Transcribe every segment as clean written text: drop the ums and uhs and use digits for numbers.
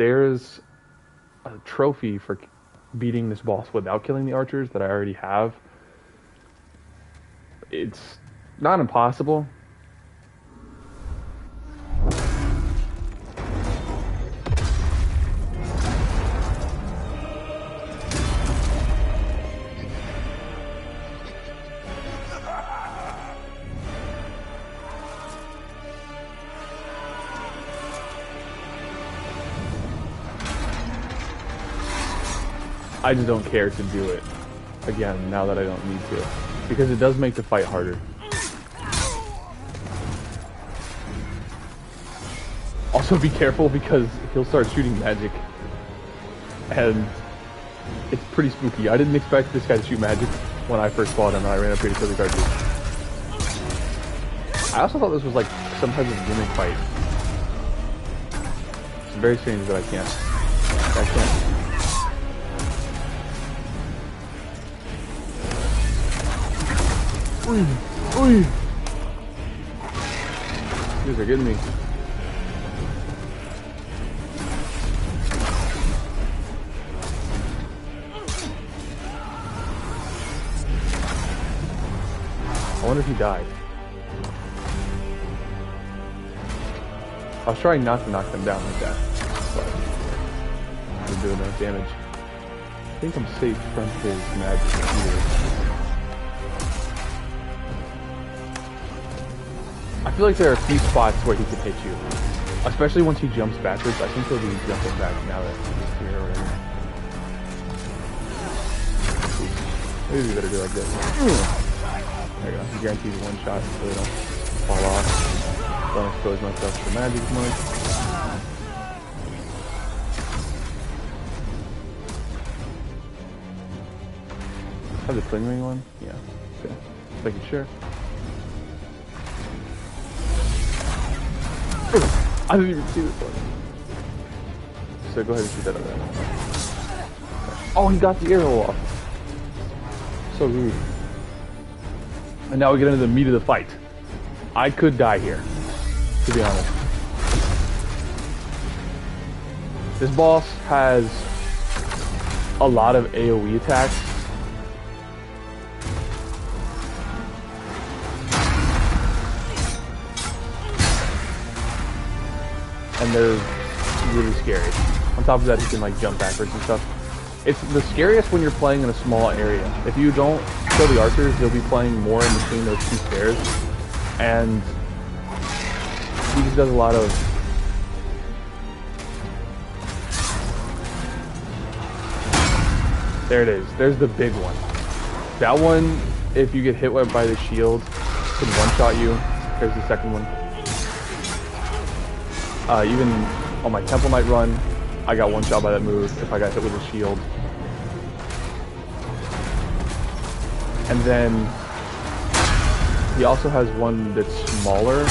there's a trophy for beating this boss without killing the archers that I already have. It's not impossible. I just don't care to do it again now that I don't need to, because it does make the fight harder. Also be careful because he'll start shooting magic, and it's pretty spooky. I didn't expect this guy to shoot magic when I first fought him, and I ran up here to kill the archers. I also thought this was like some type of gimmick fight. It's very strange that I can't. Oy, oy. These are getting me. I wonder if he died. I was trying not to knock them down like that, but I didn't do enough damage. I think I'm safe from his magic here. I feel like there are a few spots where he could hit you, especially once he jumps backwards. I think he'll be jumping back now that he's here or whatever. Maybe we better do like this. There you go. He guarantees one shot so they don't fall off. Don't expose myself to magic as much. Have the twin ring one? Yeah. Okay. Just making sure. I didn't even see this one. So go ahead and shoot that other. Oh, he got the arrow off. So rude. And now we get into the meat of the fight. I could die here, to be honest. This boss has a lot of AoE attacks. And they're really scary. On top of that, he can like jump backwards and stuff. It's the scariest when you're playing in a small area. If you don't kill the archers, you'll be playing more in between those two stairs. And he just does a lot of... There it is. There's the big one. That one, if you get hit by the shield, can one-shot you. There's the second one. Even on my Temple Knight run, I got one shot by that move if I got hit with a shield. And then he also has one that's smaller,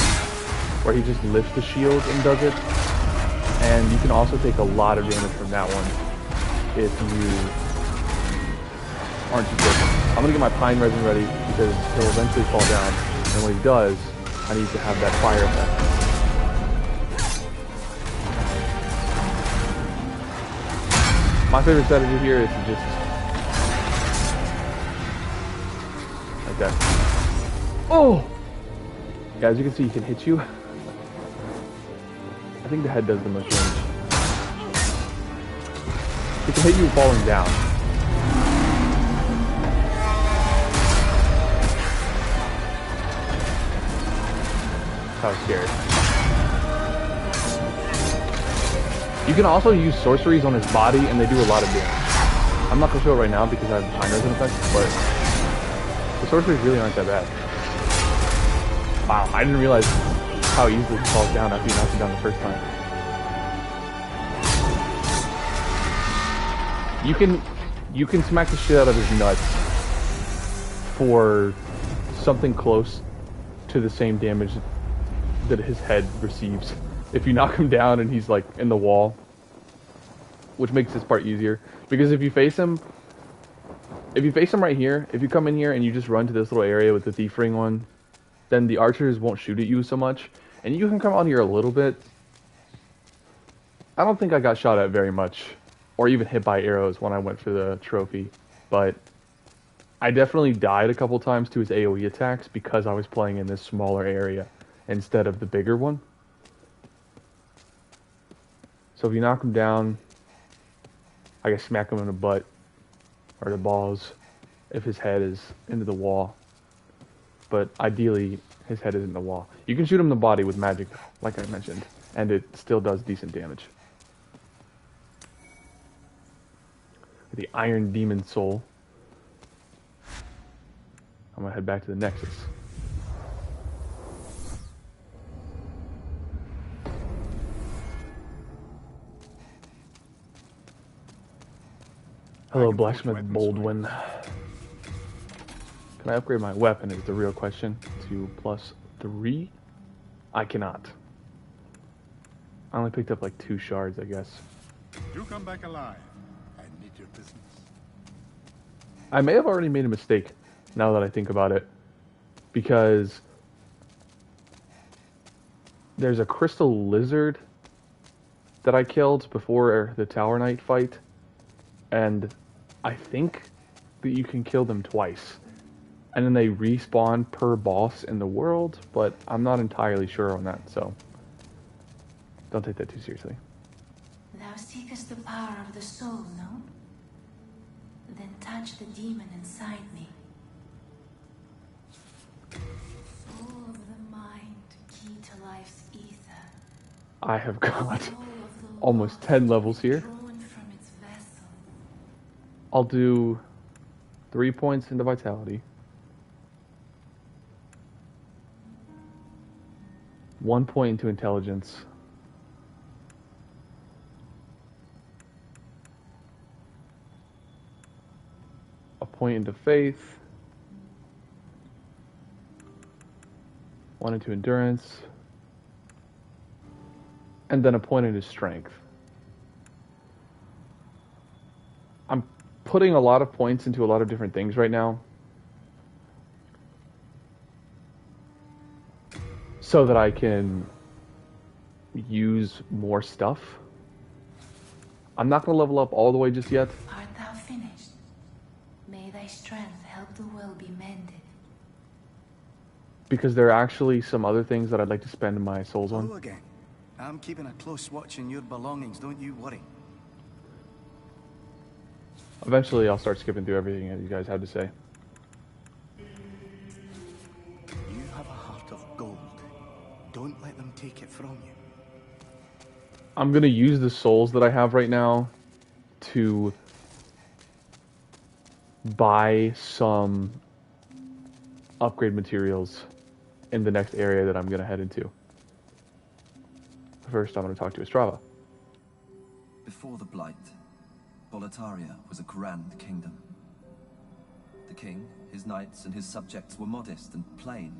where he just lifts the shield and does it. And you can also take a lot of damage from that one if you aren't too careful. I'm gonna get my Pine Resin ready because he'll eventually fall down. And when he does, I need to have that fire effect. My favorite strategy here is to just like that. Oh! Yeah, as you can see, he can hit you. I think the head does the most damage. He can hit you falling down. That was scary. You can also use sorceries on his body, and they do a lot of damage. I'm not gonna show it right now because I have the Pine Resin effect, but the sorceries really aren't that bad. Wow, I didn't realize how easily he falls down after you knock him down the first time. You can smack the shit out of his nuts for something close to the same damage that his head receives. If you knock him down and he's like in the wall, which makes this part easier. Because if you face him right here, if you come in here and you just run to this little area with the thief ring one, then the archers won't shoot at you so much. And you can come out here a little bit. I don't think I got shot at very much, or even hit by arrows when I went for the trophy, but I definitely died a couple times to his AoE attacks because I was playing in this smaller area instead of the bigger one. So if you knock him down, I can smack him in the butt or the balls if his head is into the wall. But ideally, his head is in the wall. You can shoot him in the body with magic, like I mentioned, and it still does decent damage. The Iron Demon Soul. I'm gonna head back to the Nexus. Hello, Blacksmith Baldwin. Can I upgrade my weapon is the real question to +3? I cannot. I only picked up like 2 shards, I guess. You come back alive. I need your business. I may have already made a mistake now that I think about it, because there's a crystal lizard that I killed before the Tower Knight fight, and I think that you can kill them twice. And then they respawn per boss in the world, but I'm not entirely sure on that, so don't take that too seriously. Thou seekest the power of the soul, no? Then touch the demon inside me. Soul of the mind, key to life's ether. I have got almost 10 levels here. I'll do 3 points into Vitality. 1 point into Intelligence. A point into Faith. 1 into Endurance. And then a point into Strength. I'm putting a lot of points into a lot of different things right now, so that I can use more stuff. I'm not going to level up all the way just yet. Art thou finished? May thy strength help the will be mended. Because there are actually some other things that I'd like to spend my souls on. Hello again. I'm keeping a close watch on your belongings, don't you worry. Eventually I'll start skipping through everything that you guys have to say. You have a heart of gold. Don't let them take it from you. I'm going to use the souls that I have right now to buy some upgrade materials in the next area that I'm going to head into. First, I'm going to talk to Estrava. Before the Blight, Boletaria was a grand kingdom. The king, his knights, and his subjects were modest and plain,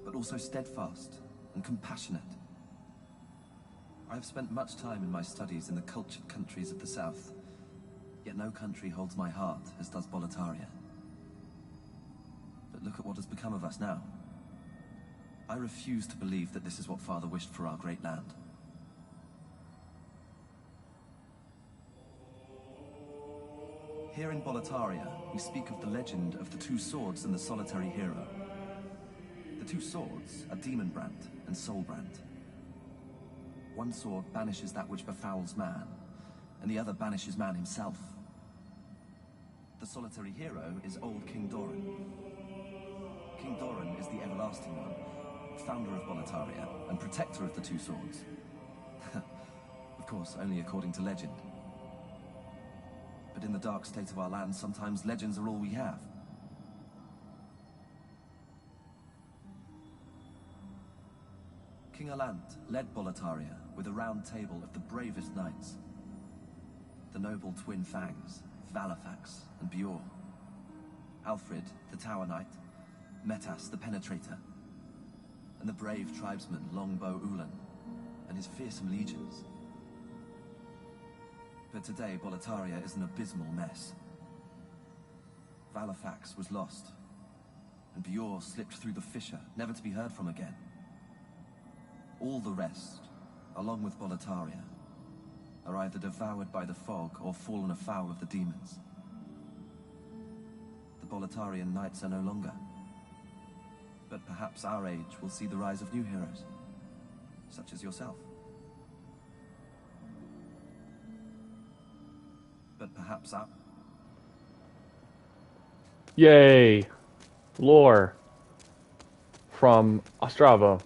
but also steadfast and compassionate. I have spent much time in my studies in the cultured countries of the south, yet no country holds my heart as does Boletaria. But look at what has become of us now. I refuse to believe that this is what Father wished for our great land. Here in Boletaria, we speak of the legend of the two swords and the solitary hero. The two swords are Demonbrand and Soulbrand. One sword banishes that which befouls man, and the other banishes man himself. The solitary hero is old King Doran. King Doran is the everlasting one, founder of Boletaria and protector of the two swords. Of course, only according to legend. But in the dark state of our land, sometimes legends are all we have. King Alant led Boletaria with a round table of the bravest knights. The noble twin Fangs, Valifax and Bjor. Alfred, the Tower Knight, Metas, the Penetrator, and the brave tribesman Longbow Ulan and his fearsome legions. But today, Boletaria is an abysmal mess. Valifax was lost, and Bjor slipped through the fissure, never to be heard from again. All the rest, along with Boletaria, either devoured by the fog or fallen afoul of the demons. The Boletarian knights are no longer. But perhaps our age will see the rise of new heroes, such as yourself. But perhaps our... Yay! Lore from Ostrava.